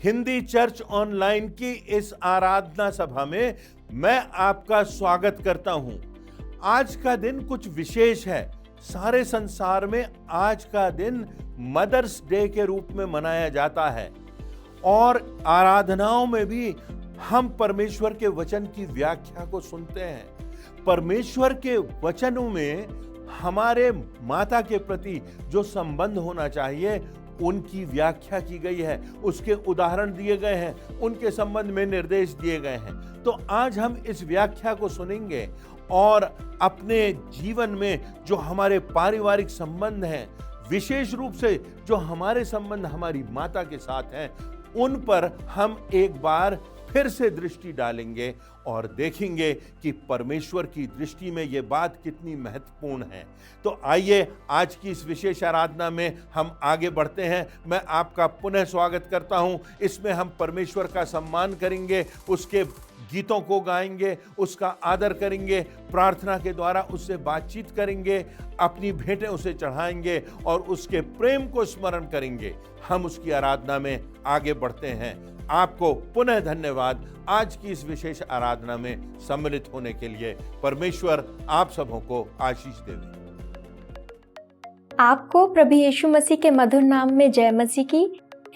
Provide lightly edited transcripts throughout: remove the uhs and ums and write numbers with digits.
Hindi church online की इस आराधना सभा में मैं आपका स्वागत करता हूं। आज का दिन कुछ विशेष है। सारे संसार में आज का दिन मदर्स डे के रूप में मनाया जाता है और आराधनाओं में भी हम परमेश्वर के वचन की व्याख्या को सुनते हैं। परमेश्वर के वचनों में हमारे माता के प्रति जो संबंध होना चाहिए उनकी व्याख्या की गई है, उसके उदाहरण दिए गए हैं, उनके संबंध में निर्देश दिए गए हैं। तो आज हम इस व्याख्या को सुनेंगे और अपने जीवन में जो हमारे पारिवारिक संबंध हैं, विशेष रूप से जो हमारे संबंध हमारी माता के साथ हैं, उन पर हम एक बार फिर से दृष्टि डालेंगे और देखेंगे कि परमेश्वर की दृष्टि में ये बात कितनी महत्वपूर्ण है। तो आइए आज की इस विशेष आराधना में हम आगे बढ़ते हैं। मैं आपका पुनः स्वागत करता हूं। इसमें हम परमेश्वर का सम्मान करेंगे, उसके गीतों को गाएंगे, उसका आदर करेंगे, प्रार्थना के द्वारा उससे बातचीत करेंगे, अपनी भेंटें उसे चढ़ाएंगे और उसके प्रेम को स्मरण करेंगे। हम उसकी आराधना में आगे बढ़ते हैं। आपको पुनः धन्यवाद आज की इस विशेष आराधना में सम्मिलित होने के लिए। परमेश्वर आप सबों को आशीष देवे। आपको प्रभु यीशु मसीह के मधुर नाम में जय मसीह की।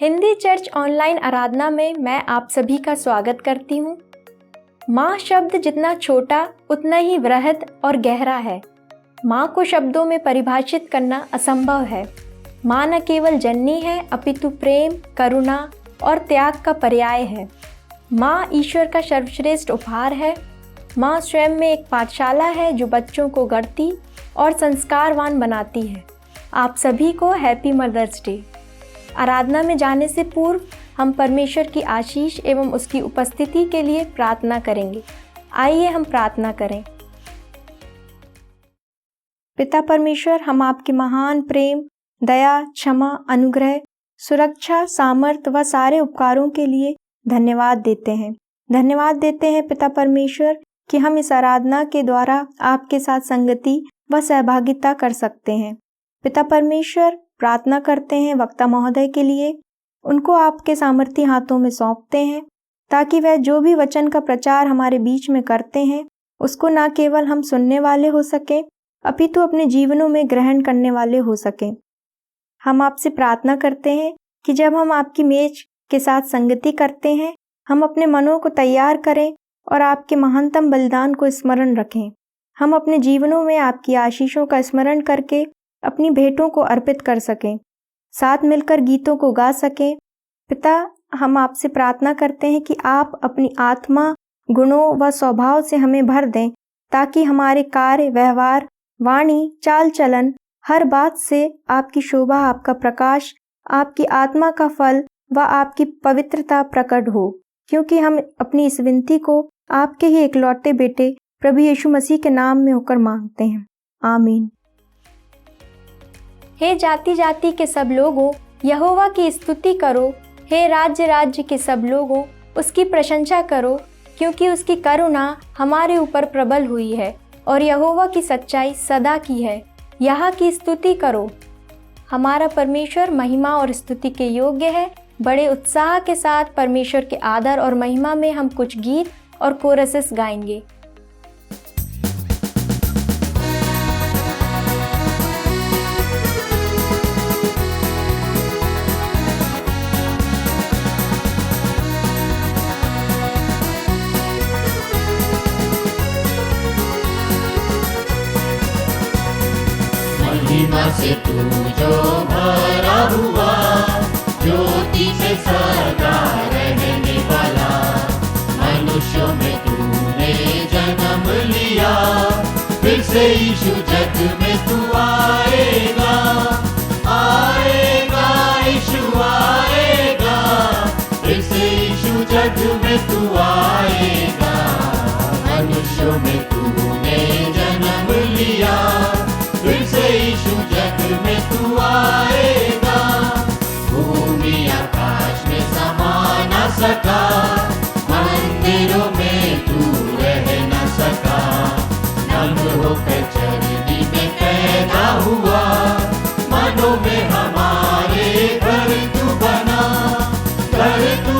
हिंदी चर्च ऑनलाइन आराधना में मैं आप सभी का स्वागत करती हूँ। माँ शब्द जितना छोटा उतना ही वृहद और गहरा है। माँ को शब्दों में परिभाषित करना असंभव है। माँ न केवल जननी है अपितु प्रेम, करुणा और त्याग का पर्याय है। माँ ईश्वर का सर्वश्रेष्ठ उपहार है। माँ स्वयं में एक पाठशाला है जो बच्चों को गढ़ती और संस्कारवान बनाती है। आप सभी को हैप्पी मदर्स डे। आराधना में जाने से पूर्व हम परमेश्वर की आशीष एवं उसकी उपस्थिति के लिए प्रार्थना करेंगे। आइए हम प्रार्थना करें। पिता परमेश्वर, हम आपके महान प्रेम, दया, क्षमा, अनुग्रह, सुरक्षा, सामर्थ्य व सारे उपकारों के लिए धन्यवाद देते हैं। धन्यवाद देते हैं पिता परमेश्वर कि हम इस आराधना के द्वारा आपके साथ संगति व सहभागिता कर सकते हैं। पिता परमेश्वर, प्रार्थना करते हैं वक्ता महोदय के लिए। उनको आपके सामर्थी हाथों में सौंपते हैं ताकि वह जो भी वचन का प्रचार हमारे बीच में करते हैं उसको न केवल हम सुनने वाले हो सकें अपितु अपने जीवनों में ग्रहण करने वाले हो सकें। हम आपसे प्रार्थना करते हैं कि जब हम आपकी मेज के साथ संगति करते हैं, हम अपने मनों को तैयार करें और आपके महानतम बलिदान को स्मरण रखें। हम अपने जीवनों में आपकी आशीषों का स्मरण करके अपनी भेंटों को अर्पित कर सकें, साथ मिलकर गीतों को गा सकें। पिता, हम आपसे प्रार्थना करते हैं कि आप अपनी आत्मा, गुणों व स्वभाव से हमें भर दें ताकि हमारे कार्य, व्यवहार, वाणी, चाल चलन, हर बात से आपकी शोभा, आपका प्रकाश, आपकी आत्मा का फल व आपकी पवित्रता प्रकट हो। क्योंकि हम अपनी इस विनती को आपके ही इकलौते बेटे प्रभु यीशु मसीह के नाम में होकर मांगते हैं। आमीन। हे जाति जाति के सब लोगों, यहोवा की स्तुति करो। हे राज्य राज्य के सब लोगों, उसकी प्रशंसा करो, क्योंकि उसकी करुणा हमारे ऊपर प्रबल हुई है और यहोवा की सच्चाई सदा की है। यहाँ की स्तुति करो। हमारा परमेश्वर महिमा और स्तुति के योग्य है। बड़े उत्साह के साथ परमेश्वर के आदर और महिमा में हम कुछ गीत और कोरसेस गाएंगे। महिमा से तू जो भरा हुआ, ज्योति से सदा रहने वाला, मनुष्यों में तूने जन्म लिया, फिर से यीशु जग में तू आएगा, आएगा यीशु आएगा, फिर से यीशु जग में तू आएगा। मनुष्यों में तूने जन्म लिया, फिर से यीशु जग में तू आएगा। भूमि आकाश में समा न सका, मंदिरों में तू रह न सका, नम्र होकर चरनी में पैदा हुआ, मनों में हमारे घर तू बना, घर तू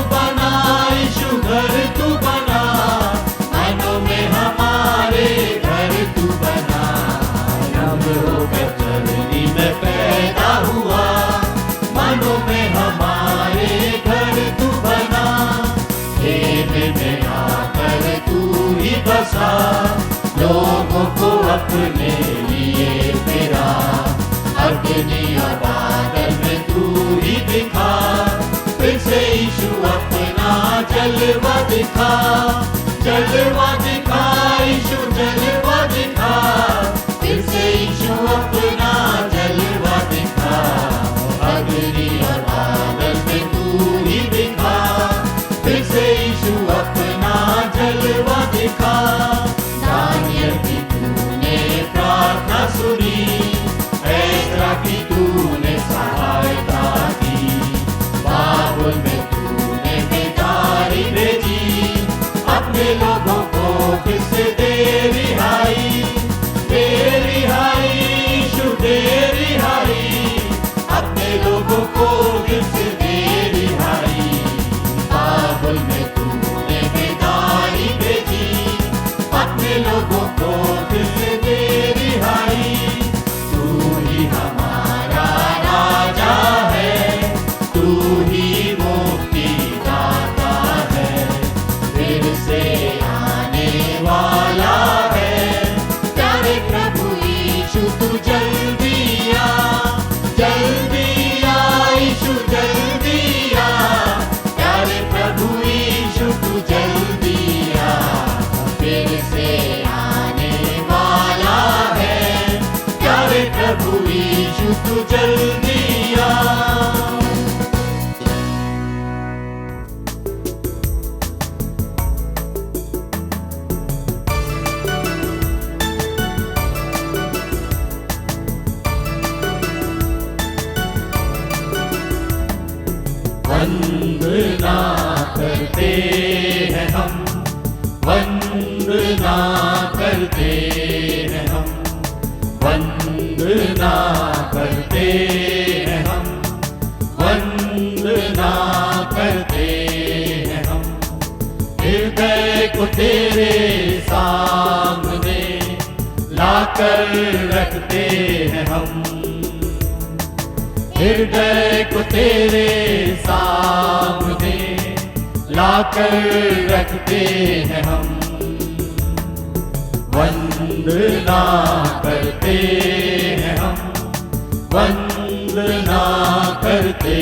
हमारे घर तू बना, नम्र होकर चरनी में पैदा हुआ, मनों में हमारे घर तू बना, खेत में आकर तू ही बसा, लोगों को अपने लिए फिरा, अग्नि और बादल में तू ही दिखा, फिर से यीशु अपना जलवा दिखा, जलवा दिखा यीशु जलवा दिखा, फिर से यीशु अपना जलवा दिखा, अग्नि और बादल में तू ही दिखा, फिर से यीशु अपना जलवा दिखा। दानियल की तूने प्रार्थना सुनी, ऐसरा की तूने सहायता की, बाबुल में तूने बेदारी भेजी, अपने लोगों को फिर से दे रिहाई, दे रिहाई यीशु दे रिहाई, अपने लोगों को फिर से दे रिहाई, बाबुल में तूने बेदारी भेजी, अपने लोगों को फिर से दे रिहाई, तू ही हमारा राजा है, तू ही मुक्ति दाता है, फिर से आने वाला है, प्यारे प्रभु यीशु तू जल्दी आ, जल्दी आ यीशु जल्दी आ, प्यारे प्रभु यीशु तू जल्दी आ, फिर से आने वाला है, प्यारे प्रभु यीशु तू जल्दी आ। वंदना करते हैं हम, वंदना करते हैं हम, वंदना करते हैं हम, वंदना करते हैं हम, हृदय को तेरे सामने लाकर रखते हैं हम, हृदय को तेरे सामने लाकर रखते हैं हम, वंदना करते हैं हम, वंदना करते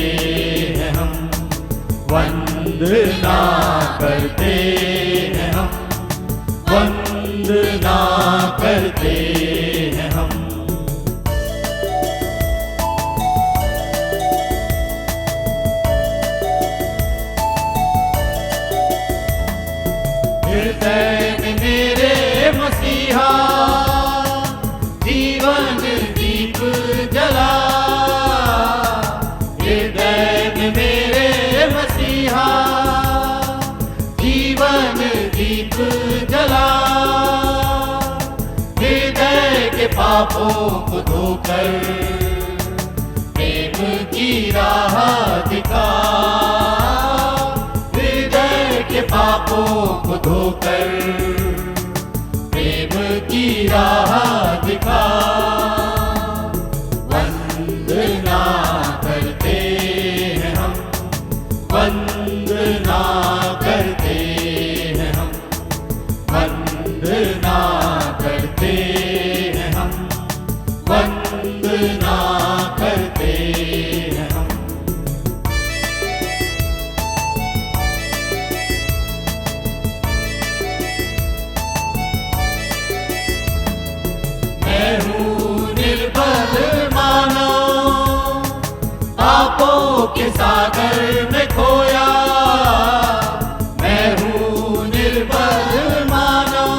हैं हम, वंदना करते हैं हम, वंदना करते हैं हम। हृदय में मेरे मसीहा जीवन दीप जला, हृदय में मेरे मसीहा जीवन दीप जला, हृदय के पापों को धोकर प्रेम की राह दिखा, हृदय के पापों को धोकर प्रेम की राह दिखा, वंदना करते हैं हम, वंदना करते हैं हम, वंदना करते हैं हम, वंदना करते हैं हम। मैं हूँ निर्बल मानव, पापों के सागर में खोया, मैं हूँ निर्बल मानव,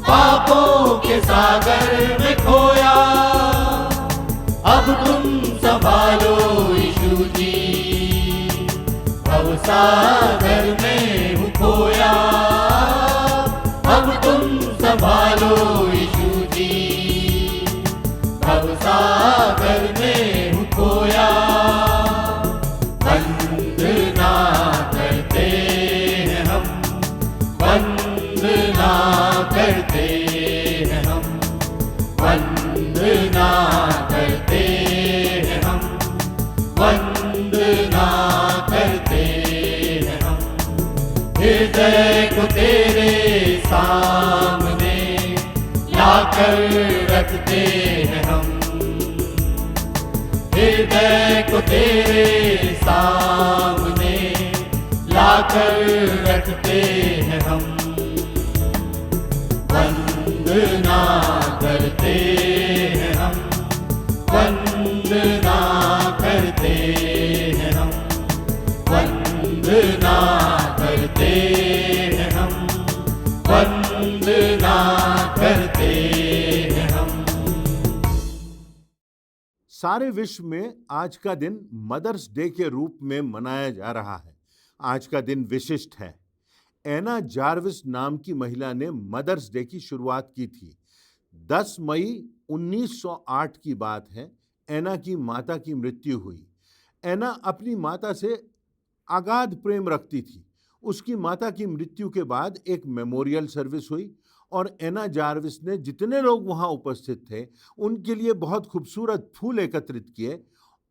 पापों के सागर में खोया, अब तुम संभालो यीशु जी, भवसागर में हूँ खोया, अब तुम संभालो यीशु जी, भवसागर में हूँ खोया, वंदना करते हैं हम, वंदना वंदना करते हैं हम, वंदना करते हैं हम, वंदना करते हैं हम। हृदय को तेरे सामने लाकर रखते हैं हम, हृदय को तेरे सामने लाकर रखते हैं हम। वंदना करते हैं हम, वंदना करते हैं हम, वंदना करते हैं हम, वंदना करते हैं हम। सारे विश्व में आज का दिन मदर्स डे के रूप में मनाया जा रहा है। आज का दिन विशिष्ट है। एना जार्विस नाम की महिला ने मदर्स डे की शुरुआत की थी। 10 मई 1908 की बात है। एना की माता की मृत्यु हुई। एना अपनी माता से अगाध प्रेम रखती थी। उसकी माता की मृत्यु के बाद एक मेमोरियल सर्विस हुई और एना जार्विस ने जितने लोग वहां उपस्थित थे उनके लिए बहुत खूबसूरत फूल एकत्रित किए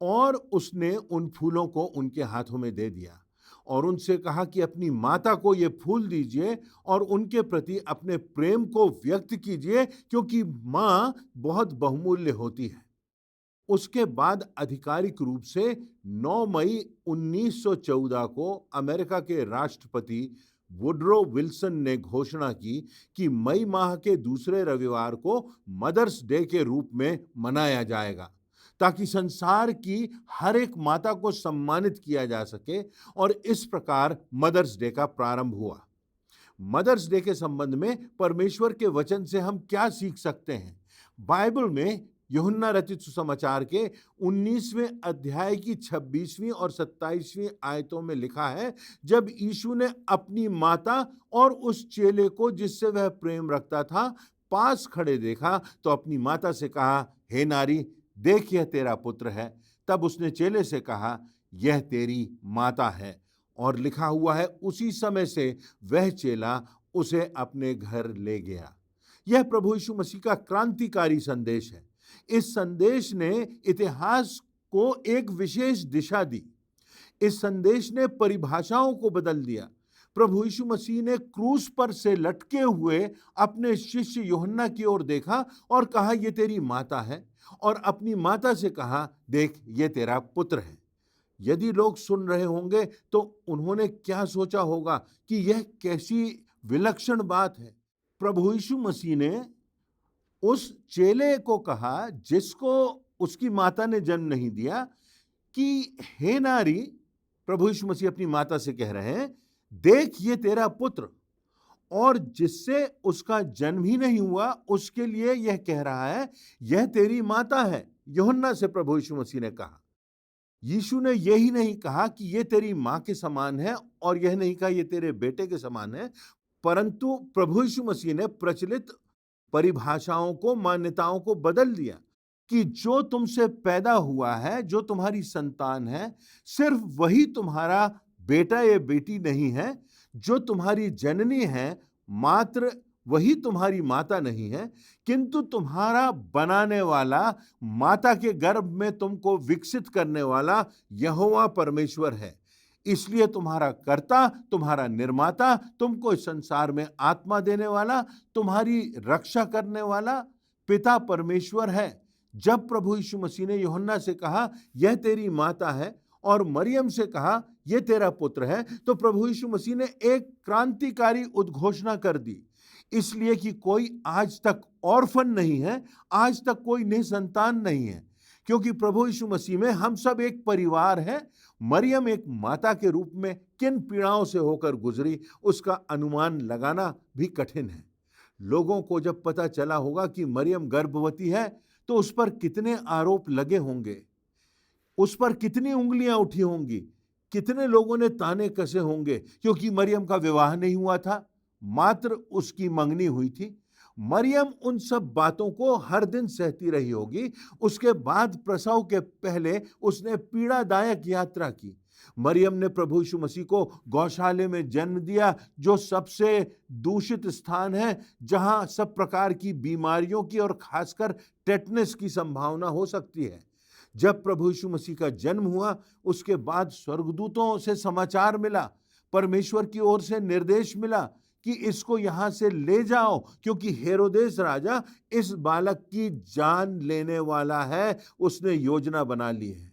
और उसने उन फूलों को उनके हाथों में दे दिया और उनसे कहा कि अपनी माता को ये फूल दीजिए और उनके प्रति अपने प्रेम को व्यक्त कीजिए, क्योंकि माँ बहुत बहुमूल्य होती है। उसके बाद आधिकारिक रूप से 9 मई 1914 को अमेरिका के राष्ट्रपति वुडरो विल्सन ने घोषणा की कि मई माह के दूसरे रविवार को मदर्स डे के रूप में मनाया जाएगा, ताकि संसार की हर एक माता को सम्मानित किया जा सके। और इस प्रकार मदर्स डे का प्रारंभ हुआ। मदर्स डे के संबंध में परमेश्वर के वचन से हम क्या सीख सकते हैं? बाइबल में यूहन्ना रचित सुसमाचार के 19वें अध्याय की 26वीं और 27वीं आयतों में लिखा है, जब यीशु ने अपनी माता और उस चेले को जिससे वह प्रेम रखता था पास खड़े देखा तो अपनी माता से कहा, हे नारी, देख यह तेरा पुत्र है। तब उसने चेले से कहा, यह तेरी माता है। और लिखा हुआ है, उसी समय से वह चेला उसे अपने घर ले गया। यह प्रभु यीशु मसीह का क्रांतिकारी संदेश है। इस संदेश ने इतिहास को एक विशेष दिशा दी। इस संदेश ने परिभाषाओं को बदल दिया। प्रभु यीशु मसीह ने क्रूस पर से लटके हुए अपने शिष्य यूहन्ना की ओर देखा और कहा, ये तेरी माता है, और अपनी माता से कहा, देख ये तेरा पुत्र है। यदि लोग सुन रहे होंगे तो उन्होंने क्या सोचा होगा कि यह कैसी विलक्षण बात है। प्रभु यीशु मसीह ने उस चेले को कहा जिसको उसकी माता ने जन्म नहीं दिया कि हे नारी, प्रभु यीशु मसीह अपनी माता से कह रहे हैं, देख ये तेरा पुत्र। और जिससे उसका जन्म ही नहीं हुआ उसके लिए यह कह रहा है, यह तेरी माता है। यूहन्ना से प्रभु यीशु मसीह ने कहा। यीशु ने यही नहीं कहा कि यह तेरी मां के समान है और यह नहीं कहा यह तेरे बेटे के समान है, परंतु प्रभु यीशु मसीह ने प्रचलित परिभाषाओं को, मान्यताओं को बदल दिया कि जो तुमसे पैदा हुआ है, जो तुम्हारी संतान है, सिर्फ वही तुम्हारा बेटा या बेटी नहीं है। जो तुम्हारी जननी है, मात्र वही तुम्हारी माता नहीं है, किंतु तुम्हारा बनाने वाला, माता के गर्भ में तुमको विकसित करने वाला यहोवा परमेश्वर है। इसलिए तुम्हारा कर्ता, तुम्हारा निर्माता, तुमको इस संसार में आत्मा देने वाला, तुम्हारी रक्षा करने वाला पिता परमेश्वर है। जब प्रभु यीशु मसीह ने यूहन्ना से कहा, यह तेरी माता है, और मरियम से कहा, यह तेरा पुत्र है, तो प्रभु यीशु मसीह ने एक क्रांतिकारी उद्घोषणा कर दी। इसलिए कि कोई आज तक ऑर्फन नहीं है, आज तक कोई निसंतान नहीं है, क्योंकि प्रभु यीशु मसीह में हम सब एक परिवार है। मरियम एक माता के रूप में किन पीड़ाओं से होकर गुजरी, उसका अनुमान लगाना भी कठिन है। लोगों को जब पता चला होगा कि मरियम गर्भवती है तो उस पर कितने आरोप लगे होंगे, उस पर कितनी उंगलियां उठी होंगी, कितने लोगों ने ताने कसे होंगे, क्योंकि मरियम का विवाह नहीं हुआ था, मात्र उसकी मंगनी हुई थी। मरियम उन सब बातों को हर दिन सहती रही होगी। उसके बाद प्रसव के पहले उसने पीड़ादायक यात्रा की, मरियम ने प्रभु यीशु मसीह को गौशाले में जन्म दिया, जो सबसे दूषित स्थान है, जहां सब प्रकार की बीमारियों की और खासकर टेटनस की संभावना हो सकती है। जब प्रभु यीशु मसीह का जन्म हुआ, उसके बाद स्वर्गदूतों से समाचार मिला, परमेश्वर की ओर से निर्देश मिला कि इसको यहां से ले जाओ, क्योंकि हेरोदेस राजा इस बालक की जान लेने वाला है। उसने योजना बना ली है।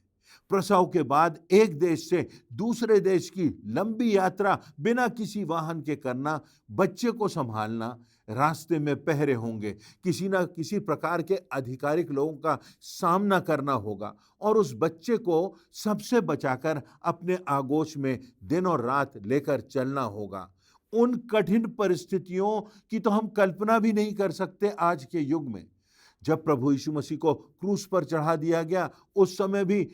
प्रसव के बाद एक देश से दूसरे देश की लंबी यात्रा बिना किसी वाहन के करना, बच्चे को संभालना, रास्ते में पहरे होंगे, किसी ना किसी प्रकार के आधिकारिक लोगों का सामना करना होगा और उस बच्चे को सबसे बचाकर अपने आगोश में दिन और रात लेकर चलना होगा। उन कठिन परिस्थितियों की तो हम कल्पना भी नहीं कर सकते आज के युग में। जब प्रभु यीशु मसीह को क्रूस पर चढ़ा दिया गया, उस समय भी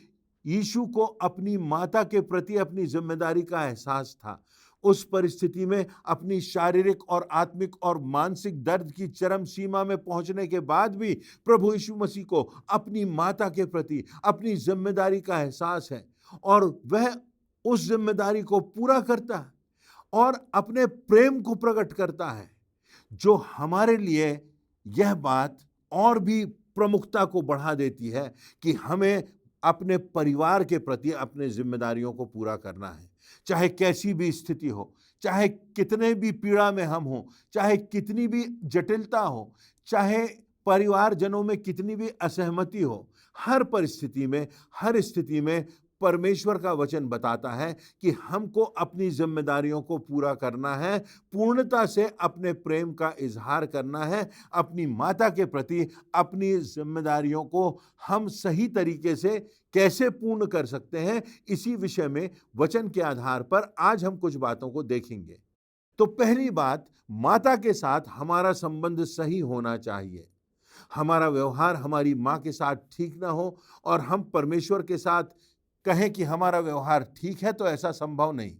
यीशु को अपनी माता के प्रति अपनी जिम्मेदारी का एहसास था। उस परिस्थिति में अपनी शारीरिक और आत्मिक और मानसिक दर्द की चरम सीमा में पहुंचने के बाद भी प्रभु यीशु मसीह को अपनी माता के प्रति अपनी जिम्मेदारी का एहसास है और वह उस जिम्मेदारी को पूरा करता है और अपने प्रेम को प्रकट करता है, जो हमारे लिए यह बात और भी प्रमुखता को बढ़ा देती है कि हमें अपने परिवार के प्रति अपने जिम्मेदारियों को पूरा करना है। चाहे कैसी भी स्थिति हो, चाहे कितने भी पीड़ा में हम हो, चाहे कितनी भी जटिलता हो, चाहे परिवारजनों में कितनी भी असहमति हो, हर परिस्थिति में, हर स्थिति में परमेश्वर का वचन बताता है कि हमको अपनी जिम्मेदारियों को पूरा करना है, पूर्णता से अपने प्रेम का इजहार करना है। अपनी माता के प्रति अपनी जिम्मेदारियों को हम सही तरीके से कैसे पूर्ण कर सकते हैं, इसी विषय में वचन के आधार पर आज हम कुछ बातों को देखेंगे। तो पहली बात, माता के साथ हमारा संबंध सही होना चाहिए। हमारा व्यवहार हमारी माँ के साथ ठीक ना हो और हम परमेश्वर के साथ कहें कि हमारा व्यवहार ठीक है, तो ऐसा संभव नहीं।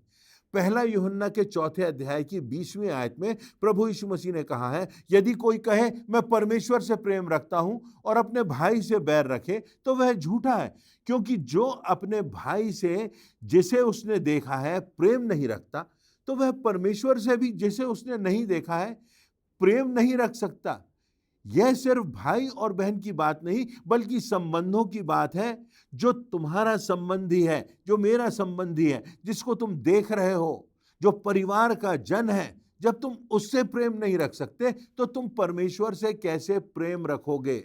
पहला यूहन्ना के 4 अध्याय की 20वीं आयत में प्रभु यीशु मसीह ने कहा है, यदि कोई कहे मैं परमेश्वर से प्रेम रखता हूं और अपने भाई से बैर रखे, तो वह झूठा है, क्योंकि जो अपने भाई से जिसे उसने देखा है प्रेम नहीं रखता, तो वह परमेश्वर से भी जिसे उसने नहीं देखा है प्रेम नहीं रख सकता। यह सिर्फ भाई और बहन की बात नहीं, बल्कि संबंधों की बात है। जो तुम्हारा संबंधी है, जो मेरा संबंधी है, जिसको तुम देख रहे हो, जो परिवार का जन है, जब तुम उससे प्रेम नहीं रख सकते, तो तुम परमेश्वर से कैसे प्रेम रखोगे?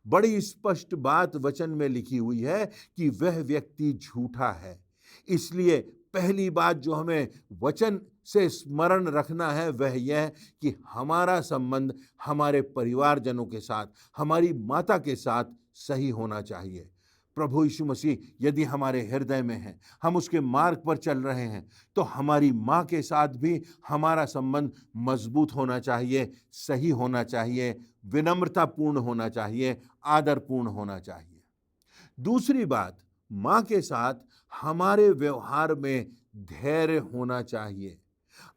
बड़ी स्पष्ट बात वचन में लिखी हुई है कि वह व्यक्ति झूठा है। इसलिए पहली बात जो हमें वचन से स्मरण रखना है वह यह कि हमारा संबंध हमारे परिवारजनों के साथ, हमारी माता के साथ सही होना चाहिए। प्रभु यीशु मसीह यदि हमारे हृदय में है, हम उसके मार्ग पर चल रहे हैं, तो हमारी माँ के साथ भी हमारा संबंध मजबूत होना चाहिए, सही होना चाहिए, विनम्रतापूर्ण होना चाहिए, आदरपूर्ण होना चाहिए। दूसरी बात, माँ के साथ हमारे व्यवहार में धैर्य होना चाहिए।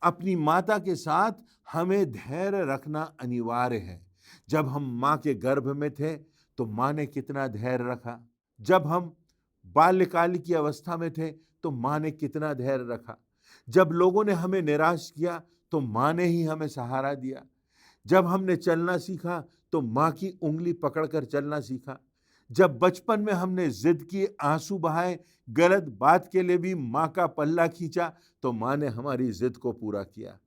अपनी माता के साथ हमें धैर्य रखना अनिवार्य है। जब हम माँ के गर्भ में थे तो माँ ने कितना धैर्य रखा, जब हम बाल्यकाल की अवस्था में थे तो माँ ने कितना धैर्य रखा, जब लोगों ने हमें निराश किया तो माँ ने ही हमें सहारा दिया, जब हमने चलना सीखा तो माँ की उंगली पकड़कर चलना सीखा, जब बचपन में हमने जिद की, आंसू बहाए, गलत बात के लिए भी माँ का पल्ला खींचा, तो माँ ने हमारी जिद को पूरा किया,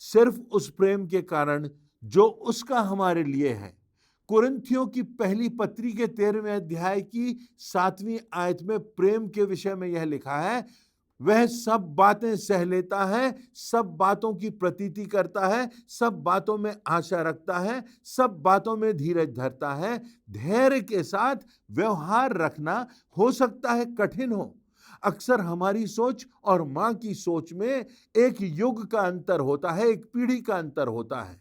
सिर्फ उस प्रेम के कारण जो उसका हमारे लिए है। कुरिन्थियों की पहली पत्री के 13वें अध्याय की 7वीं आयत में प्रेम के विषय में यह लिखा है, वह सब बातें सह लेता है, सब बातों की प्रतीति करता है, सब बातों में आशा रखता है, सब बातों में धीरज धरता है। धैर्य के साथ व्यवहार रखना हो सकता है कठिन हो। अक्सर हमारी सोच और माँ की सोच में एक युग का अंतर होता है, एक पीढ़ी का अंतर होता है,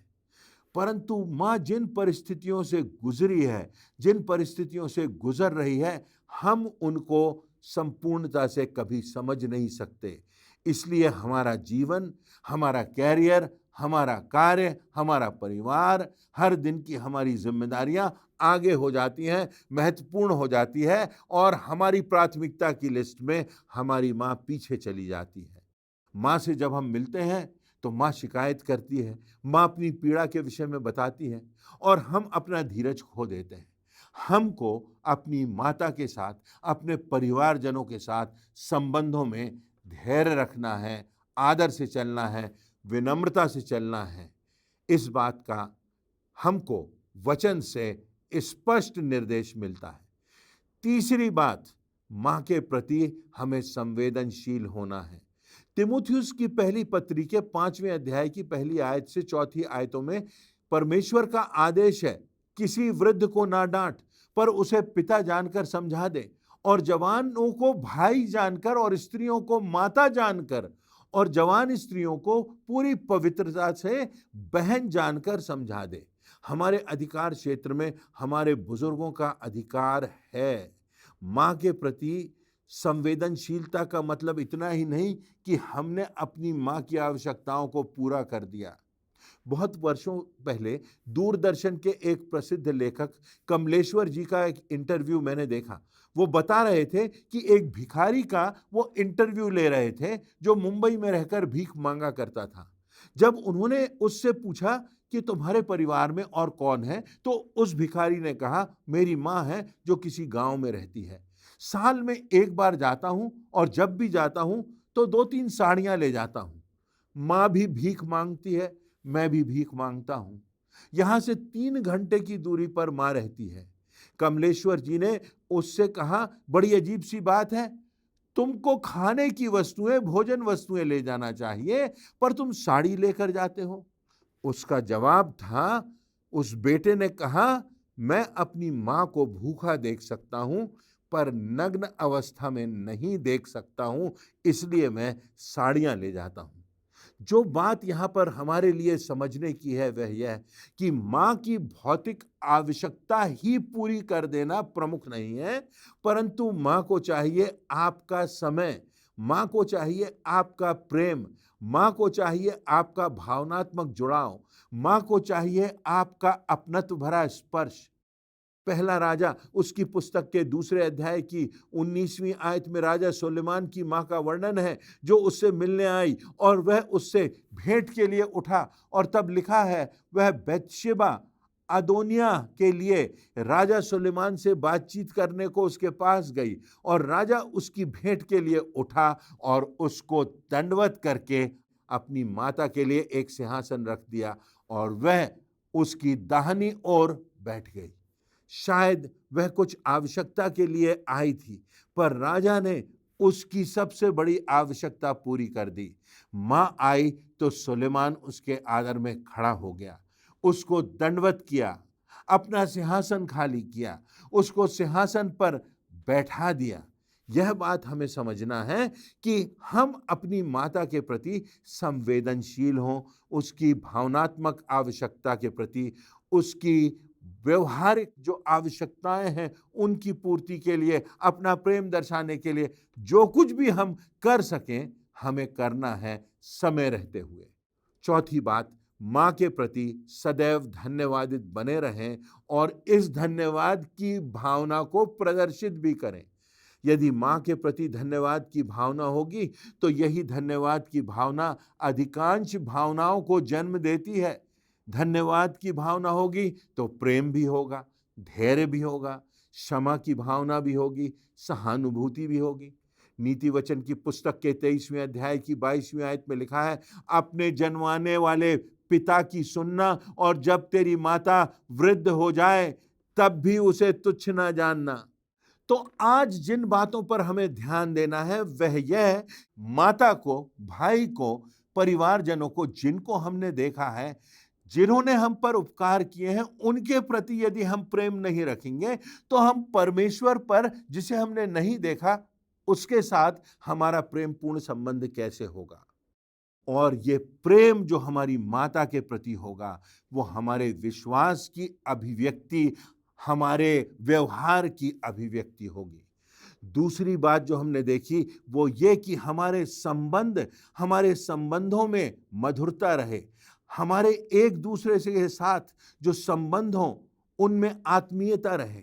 परंतु माँ जिन परिस्थितियों से गुजरी है, जिन परिस्थितियों से गुजर रही है, हम उनको संपूर्णता से कभी समझ नहीं सकते। इसलिए हमारा जीवन, हमारा कैरियर, हमारा कार्य, हमारा परिवार, हर दिन की हमारी जिम्मेदारियां आगे हो जाती हैं, महत्वपूर्ण हो जाती है और हमारी प्राथमिकता की लिस्ट में हमारी माँ पीछे चली जाती है। माँ से जब हम मिलते हैं तो माँ शिकायत करती है, माँ अपनी पीड़ा के विषय में बताती है और हम अपना धीरज खो देते हैं। हमको अपनी माता के साथ, अपने परिवारजनों के साथ संबंधों में धैर्य रखना है, आदर से चलना है, विनम्रता से चलना है। इस बात का हमको वचन से स्पष्ट निर्देश मिलता है। तीसरी बात, माँ के प्रति हमें संवेदनशील होना है। तीमुथियुस की पहली पत्री के 5वें अध्याय की पहली आयत से 4थी आयतों में परमेश्वर का आदेश है, किसी वृद्ध को ना डांट, पर उसे पिता जानकर समझा दे, और जवानों को भाई जानकर और स्त्रियों को माता जानकर और जवान स्त्रियों को पूरी पवित्रता से बहन जानकर समझा दे। हमारे अधिकार क्षेत्र में हमारे बुजुर्गों का अधिकार है। माँ के प्रति संवेदनशीलता का मतलब इतना ही नहीं कि हमने अपनी माँ की आवश्यकताओं को पूरा कर दिया। बहुत वर्षों पहले दूरदर्शन के एक प्रसिद्ध लेखक कमलेश्वर जी का एक इंटरव्यू मैंने देखा। वो बता रहे थे कि एक भिखारी का वो इंटरव्यू ले रहे थे जो मुंबई में रहकर भीख मांगा करता था। जब उन्होंने उससे पूछा कि तुम्हारे परिवार में और कौन है, तो उस भिखारी ने कहा, मेरी माँ है जो किसी गांव में रहती है। साल में एक बार जाता हूं और जब भी जाता हूं तो 2-3 साड़ियां ले जाता हूं। माँ भी भीख मांगती है, मैं भी भीख मांगता हूं। यहां से 3 घंटे की दूरी पर माँ रहती है। कमलेश्वर जी ने उससे कहा, बड़ी अजीब सी बात है, तुमको खाने की वस्तुएं, भोजन वस्तुएं ले जाना चाहिए, पर तुम साड़ी लेकर जाते हो। उसका जवाब था, उस बेटे ने कहा, मैं अपनी माँ को भूखा देख सकता हूं पर नग्न अवस्था में नहीं देख सकता हूं, इसलिए मैं साड़ियां ले जाता हूं। जो बात यहाँ पर हमारे लिए समझने की है वह यह कि माँ की भौतिक आवश्यकता ही पूरी कर देना प्रमुख नहीं है, परंतु माँ को चाहिए आपका समय, माँ को चाहिए आपका प्रेम, माँ को चाहिए आपका भावनात्मक जुड़ाव, माँ को चाहिए आपका अपनत्व भरा स्पर्श। पहला राजा उसकी पुस्तक के 2 अध्याय की 19वीं आयत में राजा सुलेमान की मां का वर्णन है, जो उससे मिलने आई और वह उससे भेंट के लिए उठा। और तब लिखा है, वह बेतशेबा अदोनिया के लिए राजा सुलेमान से बातचीत करने को उसके पास गई और राजा उसकी भेंट के लिए उठा और उसको दंडवत करके अपनी माता के लिए एक सिंहासन रख दिया और वह उसकी दाहिनी ओर बैठ गई। शायद वह कुछ आवश्यकता के लिए आई थी, पर राजा ने उसकी सबसे बड़ी आवश्यकता पूरी कर दी। मां आई तो सुलेमान उसके आदर में खड़ा हो गया, उसको दंडवत किया, अपना सिंहासन खाली किया, उसको सिंहासन पर बैठा दिया। यह बात हमें समझना है कि हम अपनी माता के प्रति संवेदनशील हों, उसकी भावनात्मक आवश्यकता के प्रति, उसकी व्यवहारिक जो आवश्यकताएं हैं उनकी पूर्ति के लिए, अपना प्रेम दर्शाने के लिए जो कुछ भी हम कर सकें, हमें करना है समय रहते हुए। चौथी बात, माँ के प्रति सदैव धन्यवादित बने रहें और इस धन्यवाद की भावना को प्रदर्शित भी करें। यदि माँ के प्रति धन्यवाद की भावना होगी तो यही धन्यवाद की भावना अधिकांश भावनाओं को जन्म देती है। धन्यवाद की भावना होगी तो प्रेम भी होगा, धैर्य भी होगा, क्षमा की भावना भी होगी, सहानुभूति भी होगी। नीति वचन की पुस्तक के 23वें अध्याय की 22वीं आयत में लिखा है, अपने जन्माने वाले पिता की सुनना और जब तेरी माता वृद्ध हो जाए तब भी उसे तुच्छ ना जानना। तो आज जिन बातों पर हमें ध्यान देना है वह यह, माता को, भाई को, परिवारजनों को जिनको हमने देखा है, जिन्होंने हम पर उपकार किए हैं, उनके प्रति यदि हम प्रेम नहीं रखेंगे तो हम परमेश्वर पर, जिसे हमने नहीं देखा, उसके साथ हमारा प्रेम पूर्ण संबंध कैसे होगा। और ये प्रेम जो हमारी माता के प्रति होगा वो हमारे विश्वास की अभिव्यक्ति, हमारे व्यवहार की अभिव्यक्ति होगी। दूसरी बात जो हमने देखी वो ये कि हमारे संबंधों में मधुरता रहे, हमारे एक दूसरे से के साथ जो संबंध हो उनमें आत्मीयता रहे।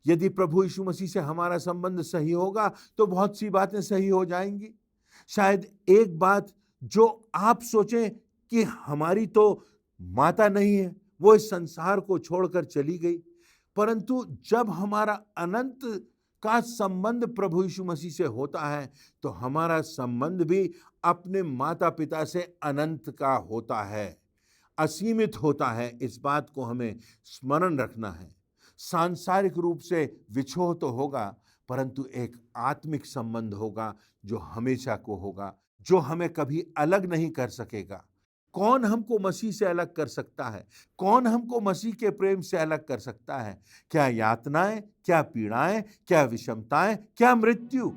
यदि प्रभु यीशु मसीह से हमारा संबंध सही होगा तो बहुत सी बातें सही हो जाएंगी। शायद एक बात जो आप सोचें कि हमारी तो माता नहीं है, वो इस संसार को छोड़कर चली गई, परंतु जब हमारा अनंत का संबंध प्रभु यीशु मसीह से होता है तो हमारा संबंध भी अपने माता पिता से अनंत का होता है, असीमित होता है। इस बात को हमें स्मरण रखना है। सांसारिक रूप से विछोह तो होगा, परंतु एक आत्मिक संबंध होगा जो हमेशा को होगा, जो हमें कभी अलग नहीं कर सकेगा। कौन हमको मसीह से अलग कर सकता है? कौन हमको मसीह के प्रेम से अलग कर सकता है? क्या यातनाएं, क्या पीड़ाएं, क्या विषमताएं, क्या मृत्यु?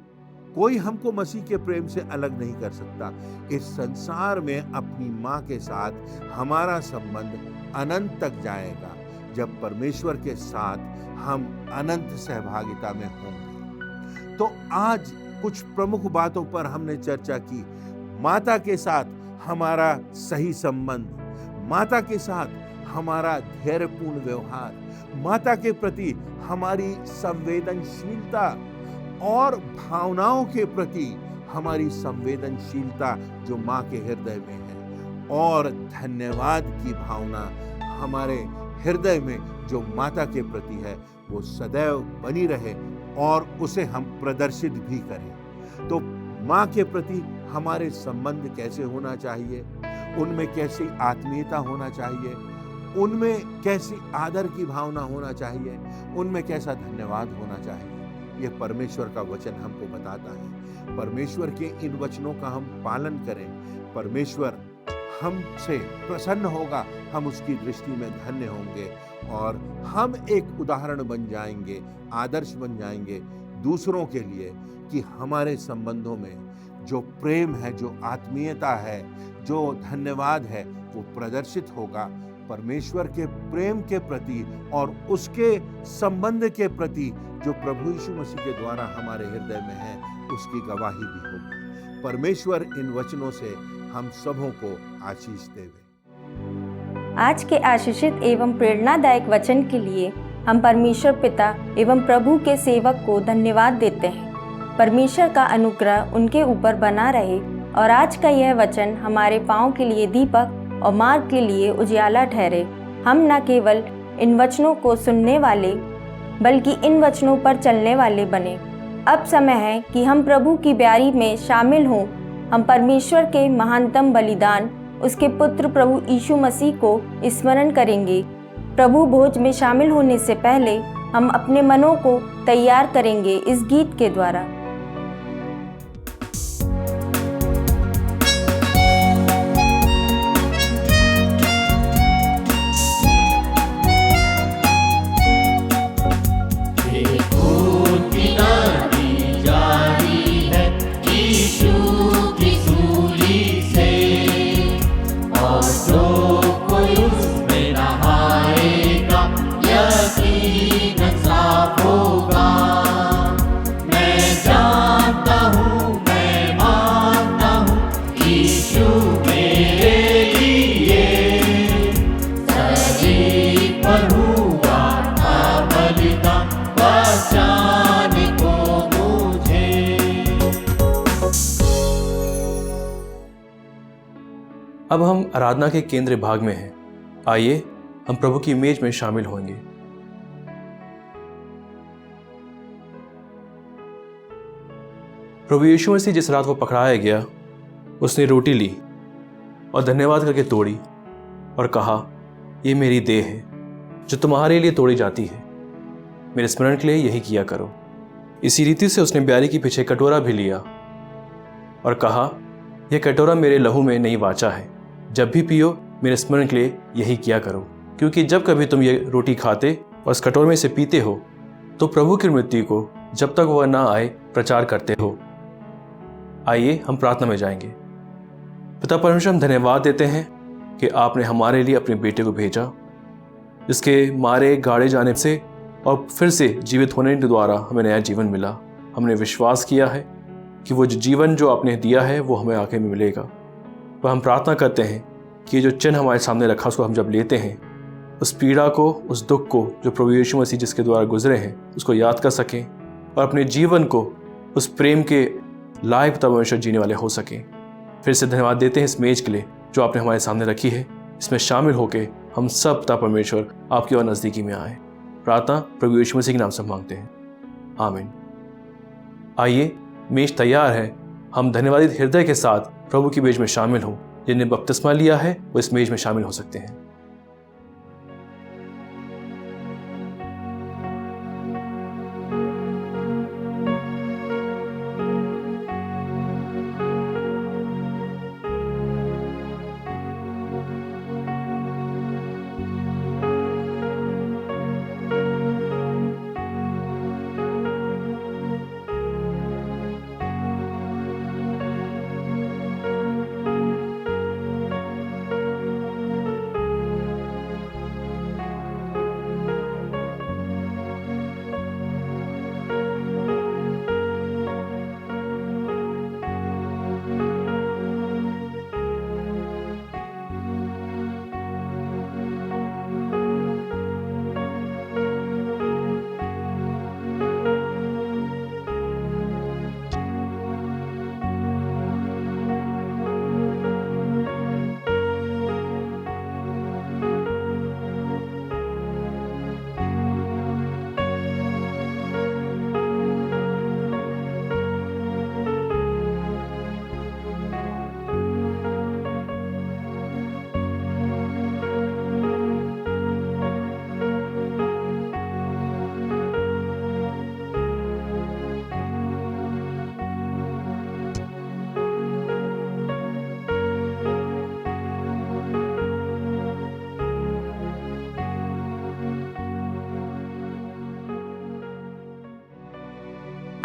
कोई हमको मसीह के प्रेम से अलग नहीं कर सकता। इस संसार में अपनी माँ के साथ हमारा संबंध अनंत तक जाएगा, जब परमेश्वर के साथ हम अनंत सहभागिता में होंगे। तो आज कुछ प्रमुख बातों पर हमने चर्चा की। माता के साथ हमारा सही संबंध, माता के साथ हमारा धैर्यपूर्ण व्यवहार, माता के प्रति हमारी संवेदनशीलता और भावनाओं के प्रति हमारी संवेदनशीलता जो माँ के हृदय में है, और धन्यवाद की भावना हमारे हृदय में जो माता के प्रति है वो सदैव बनी रहे और उसे हम प्रदर्शित भी करें। तो माँ के प्रति हमारे संबंध कैसे होना चाहिए, उनमें कैसी आत्मीयता होना चाहिए, उनमें कैसी आदर की भावना होना चाहिए, उनमें कैसा धन्यवाद होना चाहिए, ये परमेश्वर का वचन हमको बताता है। परमेश्वर के इन वचनों का हम पालन करें, परमेश्वर हमसे प्रसन्न होगा, हम उसकी दृष्टि में धन्य होंगे और हम एक उदाहरण बन जाएंगे, आदर्श बन जाएंगे दूसरों के लिए कि हमारे संबंधों में जो प्रेम है, जो आत्मीयता है, जो धन्यवाद है, वो प्रदर्शित होगा। परमेश्वर के प्रेम के प्रति और उसके संबंध के प्रति जो प्रभु यीशु मसीह के द्वारा हमारे हृदय में है, उसकी गवाही भी होगी। परमेश्वर इन वचनों से हम सबों को आशीष देवे। आज के आशीषित एवं प्रेरणादायक वचन के लिए हम परमेश्वर पिता एवं प्रभु के सेवक को धन्यवाद देते हैं। परमेश्वर का अनुग्रह उनके ऊपर बना रहे और आज का यह वचन हमारे पाँव के लिए दीपक और मार्ग के लिए उजियाला ठहरे। हम न केवल इन वचनों को सुनने वाले बल्कि इन वचनों पर चलने वाले बने। अब समय है कि हम प्रभु की ब्यारी में शामिल हों। हम परमेश्वर के महानतम बलिदान, उसके पुत्र प्रभु यीशु मसीह को स्मरण करेंगे। प्रभु भोज में शामिल होने से पहले हम अपने मनों को तैयार करेंगे इस गीत के द्वारा। अब हम आराधना के केंद्र भाग में हैं। आइए हम प्रभु की मेज में शामिल होंगे। प्रभु यीशु मसीह जिस रात वो पकड़ाया गया, उसने रोटी ली और धन्यवाद करके तोड़ी और कहा, ये मेरी देह है जो तुम्हारे लिए तोड़ी जाती है, मेरे स्मरण के लिए यही किया करो। इसी रीति से उसने ब्यारी के पीछे कटोरा भी लिया और कहा, यह कटोरा मेरे लहू में नई वाचा है, जब भी पियो मेरे स्मरण के लिए यही किया करो। क्योंकि जब कभी तुम ये रोटी खाते और इस कटोरे में से पीते हो तो प्रभु की मृत्यु को जब तक वह ना आए प्रचार करते हो। आइए हम प्रार्थना में जाएंगे। पिता परमेश्वर, हम धन्यवाद देते हैं कि आपने हमारे लिए अपने बेटे को भेजा, जिसके मारे गाड़े जाने से और फिर से जीवित होने के द्वारा हमें नया जीवन मिला। हमने विश्वास किया है कि वो जो जीवन जो आपने दिया है वो हमें आगे में मिलेगा। वह हम प्रार्थना करते हैं कि ये जो चिन्ह हमारे सामने रखा उसको हम जब लेते हैं, उस पीड़ा को, उस दुख को जो प्रभु यीशु मसीह जिसके द्वारा गुजरे हैं उसको याद कर सकें और अपने जीवन को उस प्रेम के लायक पिता परमेश्वर जीने वाले हो सकें। फिर से धन्यवाद देते हैं इस मेज के लिए जो आपने हमारे सामने रखी है। इसमें शामिल होकर हम सब पिता परमेश्वर आपकी और नज़दीकी में आए। प्रार्थना प्रभु यीशु मसीह के नाम से मांगते हैं, आमीन। आइए, मेज तैयार है। हम धन्यवादित हृदय के साथ प्रभु की मेज में शामिल हों। जिन्हें बपतिस्मा लिया है वो इस मेज में शामिल हो सकते हैं।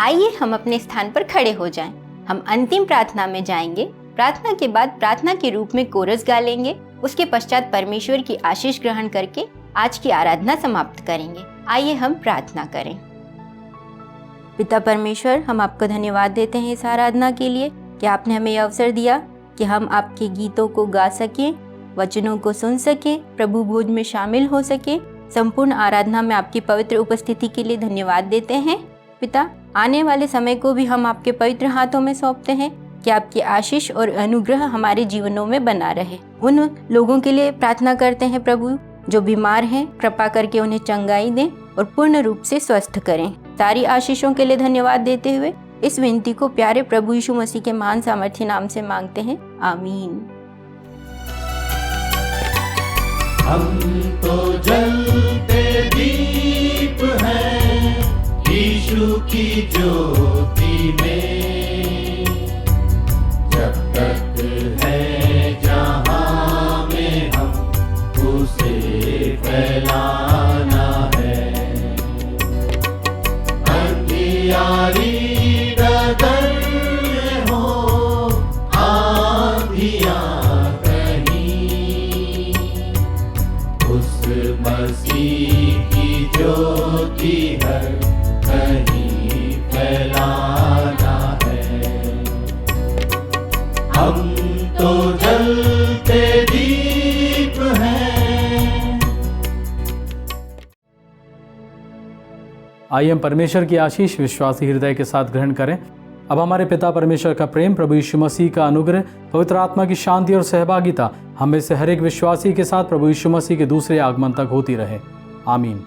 आइए हम अपने स्थान पर खड़े हो जाएं। हम अंतिम प्रार्थना में जाएंगे। प्रार्थना के बाद प्रार्थना के रूप में कोरस गा लेंगे। उसके पश्चात परमेश्वर की आशीष ग्रहण करके आज की आराधना समाप्त करेंगे। आइए हम प्रार्थना करें। पिता परमेश्वर, हम आपको धन्यवाद देते हैं इस आराधना के लिए कि आपने हमें यह अवसर दिया कि हम आपके गीतों को गा सकें, वचनों को सुन सकें, प्रभु भोज में शामिल हो सकें। संपूर्ण आराधना में आपकी पवित्र उपस्थिति के लिए धन्यवाद देते हैं। पिता, आने वाले समय को भी हम आपके पवित्र हाथों में सौंपते हैं कि आपकी आशीष और अनुग्रह हमारे जीवनों में बना रहे। उन लोगों के लिए प्रार्थना करते हैं प्रभु जो बीमार हैं, कृपा करके उन्हें चंगाई दें और पूर्ण रूप से स्वस्थ करें। सारी आशीषों के लिए धन्यवाद देते हुए इस विनती को प्यारे प्रभु यीशु मसीह के महान सामर्थ्य नाम से मांगते हैं, आमीन। हम तो जलते दीप हैं यीशु की ज्योति में, जब तक है जहां में हम उसे फैलाना है। अंधियारी डगर में हो आंधियां कहीं, उस मसीह की ज्योति हर कहीं फैलाना है। हम तो जलते दीप हैं। आइए हम परमेश्वर की आशीष विश्वासी हृदय के साथ ग्रहण करें। अब हमारे पिता परमेश्वर का प्रेम, प्रभु यीशु मसीह का अनुग्रह, पवित्र आत्मा की शांति और सहभागिता हमें से हर एक विश्वासी के साथ प्रभु यीशु मसीह के दूसरे आगमन तक होती रहे, आमीन।